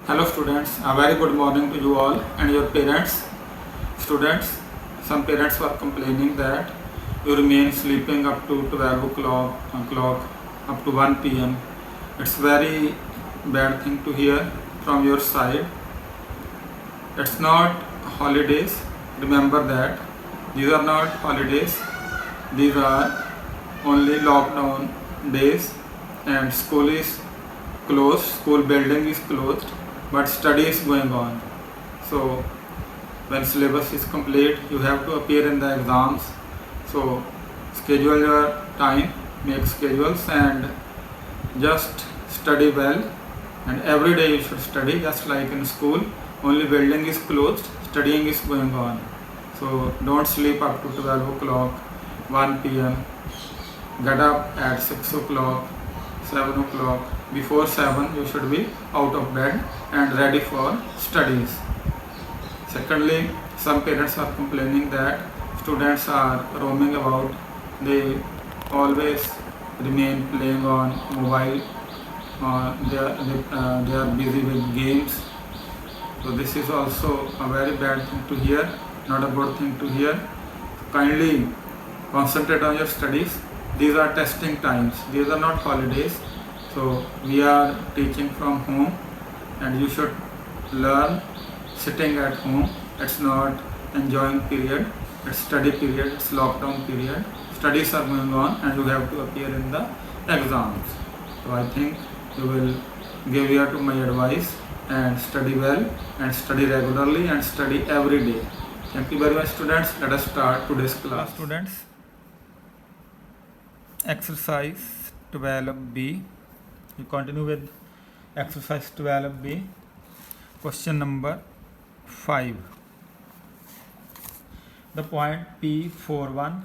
Hello students, a very good morning to you all and your parents. Students, some parents were complaining that you remain sleeping up to 12 o'clock up to 1 pm. It's very bad thing to hear from your side. It's not holidays. Remember that these are not holidays. These are only lockdown days and school is closed, school building is closed, but study is going on. So when syllabus is complete, you have to appear in the exams. So schedule your time, make schedules and just study well, and every day you should study just like in school, only building is closed, studying is going on. So don't sleep up to 12 o'clock, 1 pm. Get up at 6 o'clock, 7 o'clock. Before 7 you should be out of bed and ready for studies. Secondly, some parents are complaining that students are roaming about. They always remain playing on mobile. They are busy with games. So this is also a very bad thing to hear, not a good thing to hear. Kindly concentrate on your studies. These are testing times. These are not holidays. So we are teaching from home and you should learn sitting at home. It's not enjoying period, it's study period, it's lockdown period. Studies are going on and you have to appear in the exams. So I think you will give ear to my advice and study well and study regularly and study every day. Thank you very much students. Let us start today's class. Students, exercise 12b. We continue with exercise 12b. Question number 5. The point P41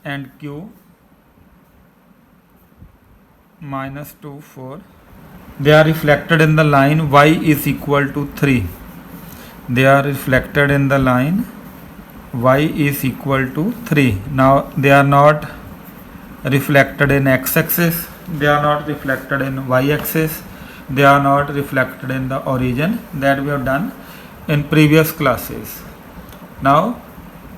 and Q minus 2, 4. They are reflected in the line y is equal to 3. They are reflected in the line y is equal to 3. Now they are not reflected in x-axis, they are not reflected in y-axis, they are not reflected in the origin that we have done in previous classes. Now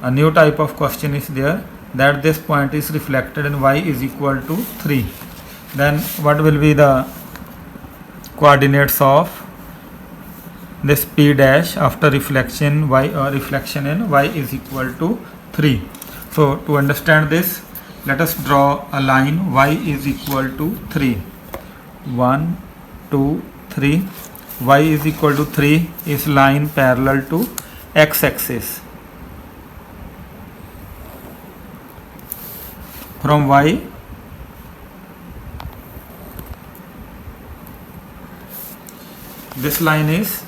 a new type of question is there that this point is reflected in y is equal to 3. Then what will be the coordinates of this p dash after reflection y or reflection in y is equal to 3. So to understand this, let us draw a line y is equal to 3. 1, 2, 3. Y is equal to 3 is line parallel to x-axis. From y, this line is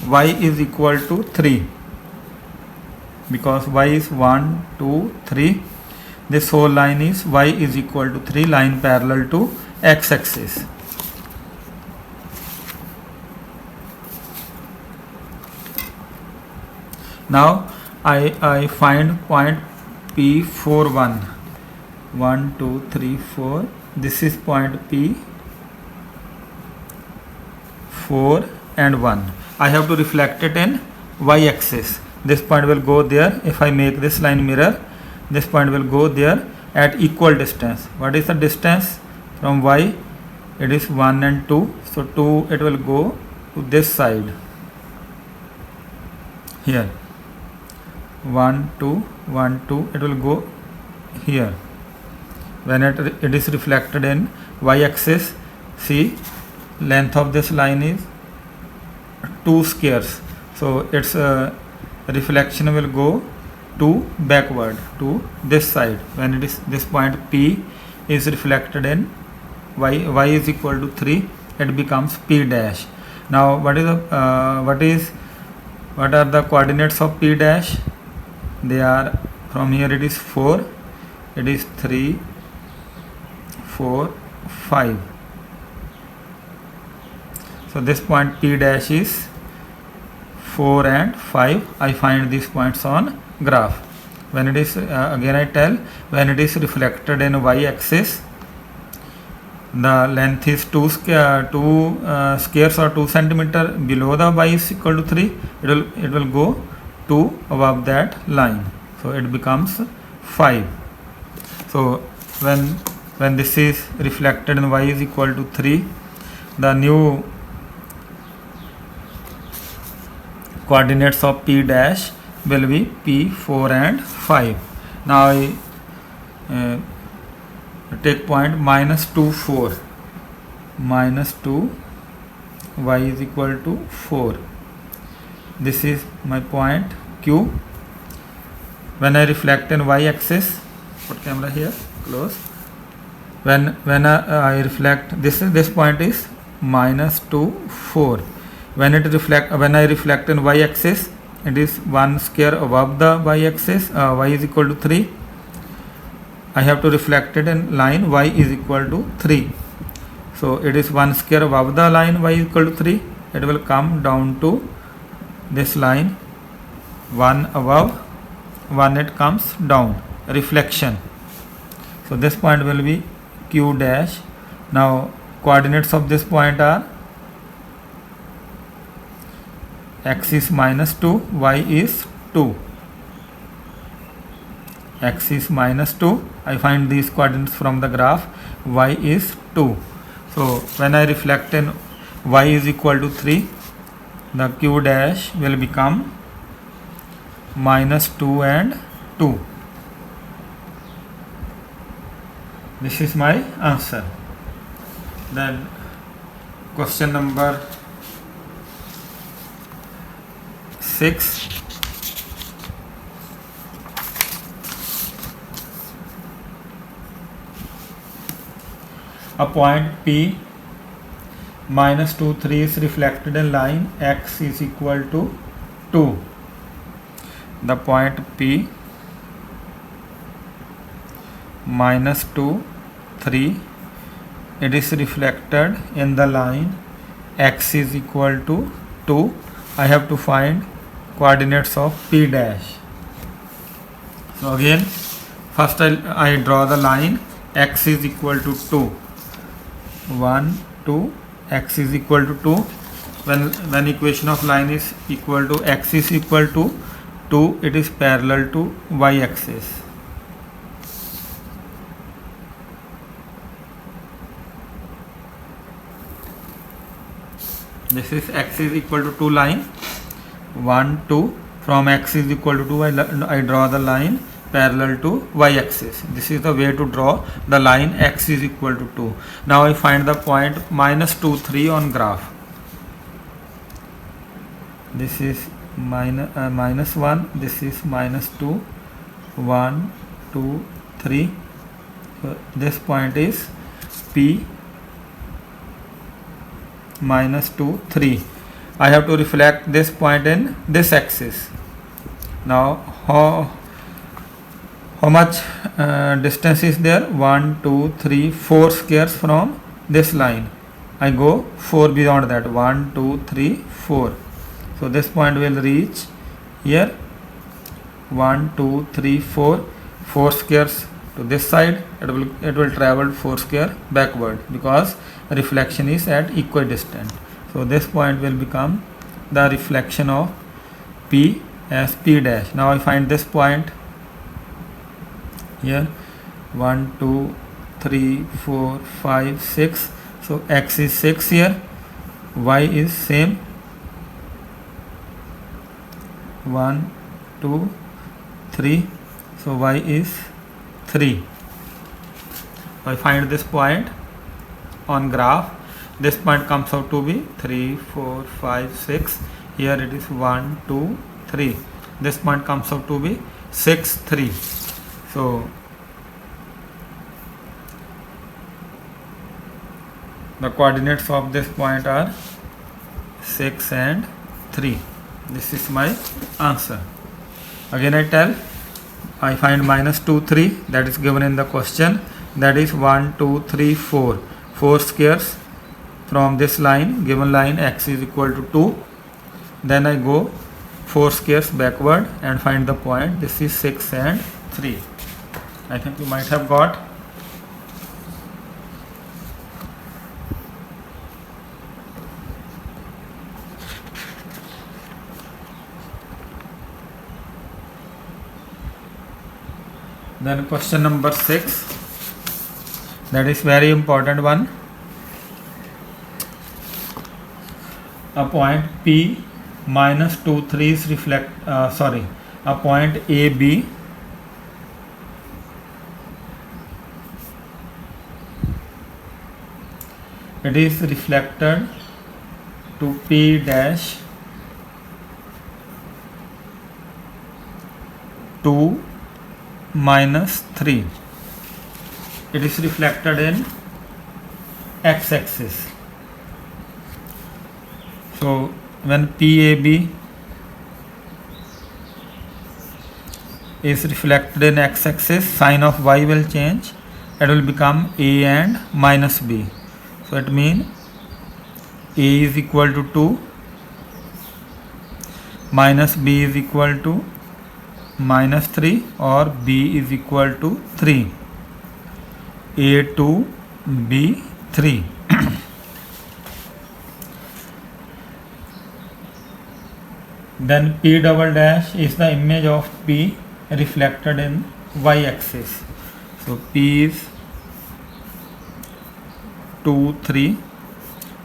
y is equal to 3 because y is 1, 2, 3. This whole line is y is equal to 3, line parallel to x-axis. Now I find point P41. 1, 2, 3, 4. This is point P 4 and 1. I have to reflect it in y-axis. This point will go there. If I make this line mirror, this point will go there at equal distance. What is the distance from y? It is 1 and 2. So 2, it will go to this side. Here. 1, 2, 1, 2. It will go here. When it is reflected in y-axis, see, length of this line is 2 squares. So its reflection will go to backward to this side. When it is this point P is reflected in y is equal to 3, it becomes P dash. Now what are the coordinates of P dash? They are, from here it is 4, it is 3, 4, 5. So this point P dash is 4 and 5. I find these points on graph. When it is again I tell, when it is reflected in y axis, the length is 2 squares or 2 centimeter below the y is equal to 3, it will go 2 above that line, so it becomes 5. So when this is reflected in y is equal to 3, the new coordinates of p dash will be p4 and 5. Now I take point minus 2 4, minus 2 y is equal to 4. This is my point q. When I reflect in y axis, put camera here close, when I reflect, this point is minus 2 4. When I reflect in y axis, it is 1 square above the y axis, y is equal to 3. I have to reflect it in line y is equal to 3. So it is 1 square above the line y is equal to 3. It will come down to this line, 1 above, 1 it comes down, reflection. So this point will be q dash. Now coordinates of this point are x is minus 2, y is 2. X is minus 2. I find these coordinates from the graph. Y is 2. So when I reflect in y is equal to 3, the q dash will become minus 2 and 2. This is my answer. Then question number 6. A point P minus 2 3 is reflected in line x is equal to 2. The point P minus 2 3, it is reflected in the line x is equal to 2. I have to find coordinates of P dash. So again, first I draw the line x is equal to 2. 1 2, x is equal to 2. When equation of line is equal to x is equal to 2, it is parallel to y axis. This is x is equal to 2 line, 1 2. From x is equal to 2, I draw the line parallel to y axis. This is the way to draw the line x is equal to 2. Now I find the point minus 2 3 on graph. This is minus 1, this is minus 2, 1 2 3. So this point is P minus 2 3. I have to reflect this point in this axis. Now how much distance is there? 1 2 3 4 squares from this line. I go 4 beyond that, 1 2 3 4. So this point will reach here, 1 2 3 4, 4 squares to this side, it will travel 4 square backward because reflection is at equidistant. So this point will become the reflection of P as P dash. Now I find this point here, 1 2 3 4 5 6. So x is 6 here, y is same, 1 2 3. So y is 3. I find this point on graph. This point comes out to be 3 4 5 6. Here it is 1 2 3. This point comes out to be 6 3. So the coordinates of this point are 6 and 3. This is my answer. Again I find minus 2 3, that is given in the question. That is 1 2 3 4. 4 squares from this line, given line x is equal to 2. Then I go 4 squares backward and find the point. This is 6 and 3. I think you might have got. Then question number 6, that is very important one. A point P minus 2, 3 is a point AB it is reflected to P dash 2 minus 3. It is reflected in x-axis. So when PAB is reflected in x-axis, sign of y will change. It will become A and minus B. So it means A is equal to 2, minus B is equal to minus 3, or B is equal to 3. A 2, B 3. Then P double dash is the image of P reflected in y-axis. So P is 2, 3.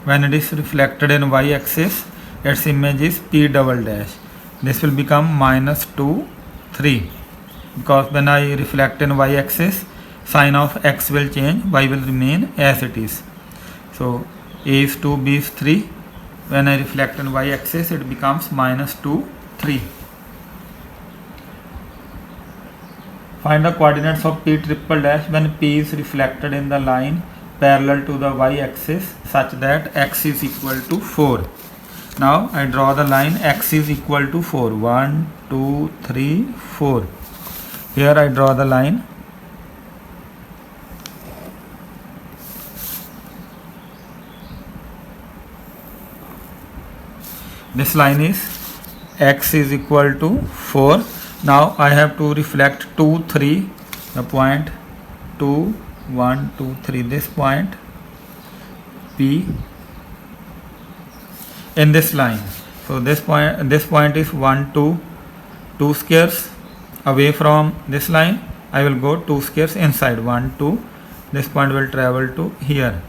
When it is reflected in y-axis, its image is P double dash. This will become minus 2, 3. Because when I reflect in y-axis, sign of x will change, y will remain as it is. So A is 2, B is 3. When I reflect in y-axis, it becomes minus 2, 3. Find the coordinates of P triple dash when P is reflected in the line parallel to the y-axis such that x is equal to 4. Now I draw the line x is equal to 4. 1, 2, 3, 4. Here I draw the line. This line is x is equal to 4. Now I have to reflect 2, 3, the point 2, 1, 2, 3, this point P in this line. So this point is 1, 2 squares away from this line. I will go 2 squares inside. 1, 2. This point will travel to here.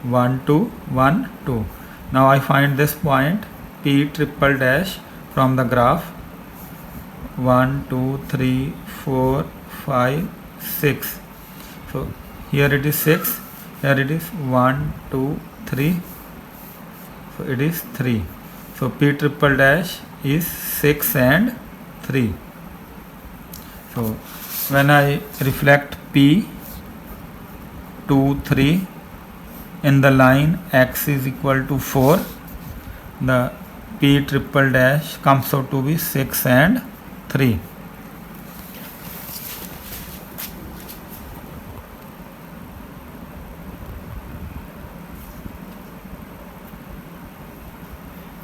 1, 2, 1, 2. Now I find this point P triple dash from the graph. 1, 2, 3, 4, 5, 6. So here it is 6. Here it is 1, 2, 3. So it is 3. So P triple dash is 6 and 3. So when I reflect P 2, 3 in the line x is equal to 4, the P triple dash comes out to be 6 and 3.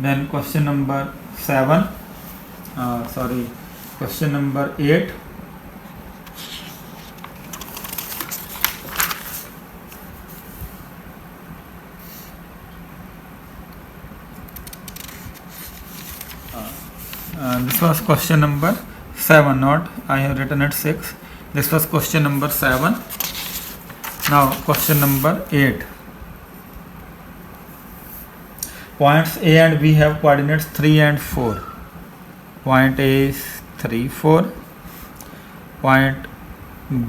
Then question number 7, question number 8. This was question number 7, not I have written it 6. This was question number 7. Now question number 8. Points A and B have coordinates 3 and 4. Point A is 3, 4. Point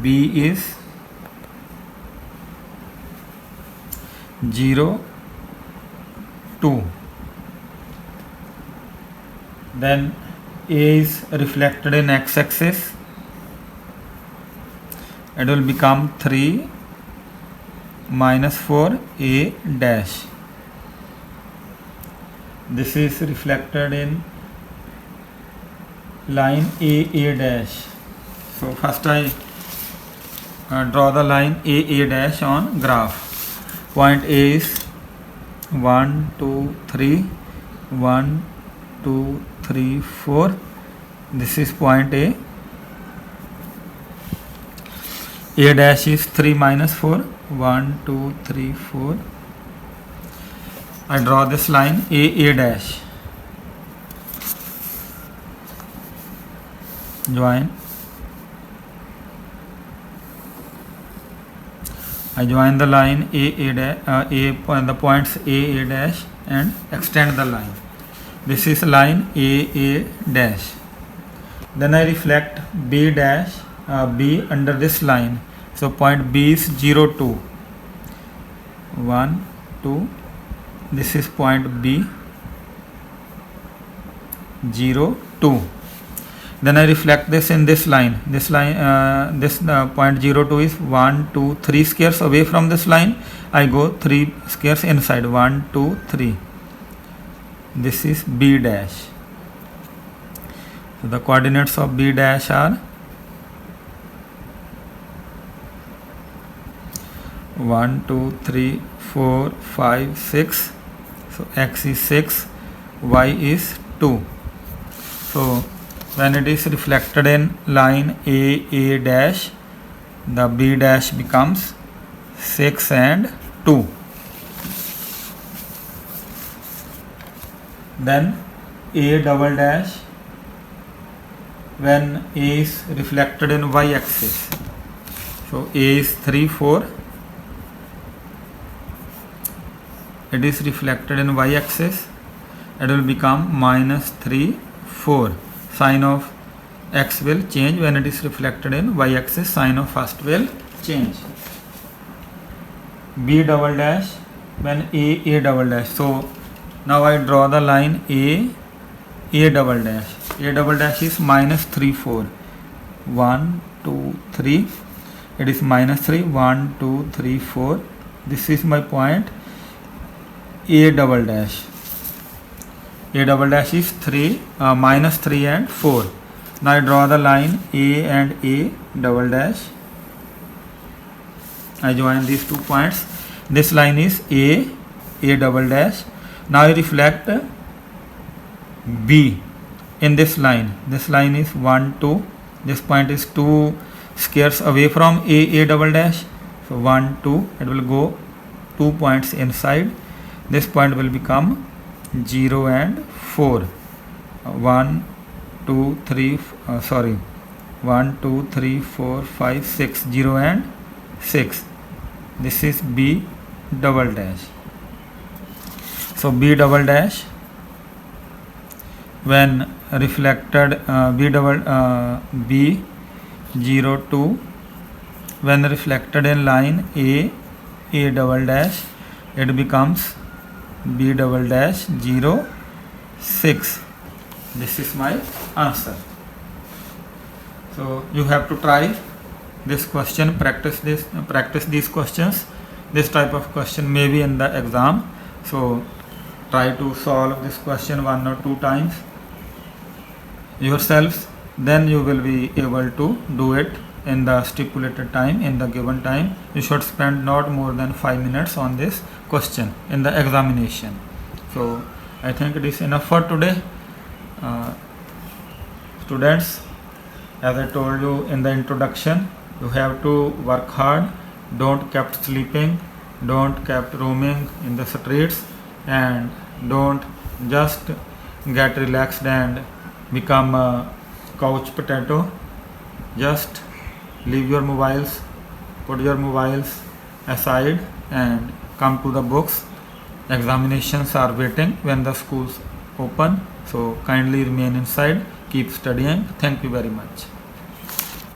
B is 0, 2. Then A is reflected in x-axis. It will become 3 minus 4 A dash. This is reflected in line A dash. So first I draw the line A dash on graph. Point A is 1, 2, 3, 1, 2, 3, 4. This is point A. A dash is 3 minus 4. 1, 2, 3, 4. I draw this line A dash. Join. I join the line the points A dash and extend the line. This is line A dash. Then I reflect B dash B under this line. So point B is 0, 2. 1, 2. This is point B, 0, 2. Then I reflect this in this line. This point 0, 2 is 1, 2, 3 squares away from this line. I go 3 squares inside. 1, 2, 3. This is B dash. So the coordinates of B dash are 1, 2, 3, 4, 5, 6. So x is 6, y is 2. So when it is reflected in line A dash, the B dash becomes 6 and 2. Then A double dash, when A is reflected in y axis, so A is 3, 4. It is reflected in y axis, it will become minus 3, 4. Sign of x will change when it is reflected in y axis, sign of first will change. B double dash, when A double dash. So now I draw the line A double dash. A double dash is minus 3, 4. 1, 2, 3. It is minus 3. 1, 2, 3, 4. This is my point A double dash. A double dash is minus 3 and 4. Now I draw the line A and A double dash. I join these 2 points. This line is A double dash. Now I reflect B in this line. This line is 1, 2. This point is 2 squares away from A double dash. So 1, 2. It will go 2 points inside. This point will become 0 and 4. 1, 2, 3, 1, 2, 3, 4, 5, 6. 0 and 6. This is B double dash. So B double dash, when reflected B 0, 2, when reflected in line A double dash, it becomes B double dash 0, 6. This is my answer. So you have to try this question, practice these questions. This type of question may be in the exam. So try to solve this question 1 or 2 times yourselves. Then you will be able to do it in the stipulated time, in the given time. You should spend not more than 5 minutes on this question in the examination. So I think it is enough for today. Students, as I told you in the introduction, you have to work hard. Don't keep sleeping, don't keep roaming in the streets, and don't just get relaxed and become a couch potato. Just leave your mobiles, put your mobiles aside and come to the books. Examinations are waiting when the schools open, so kindly remain inside, keep studying. Thank you very much.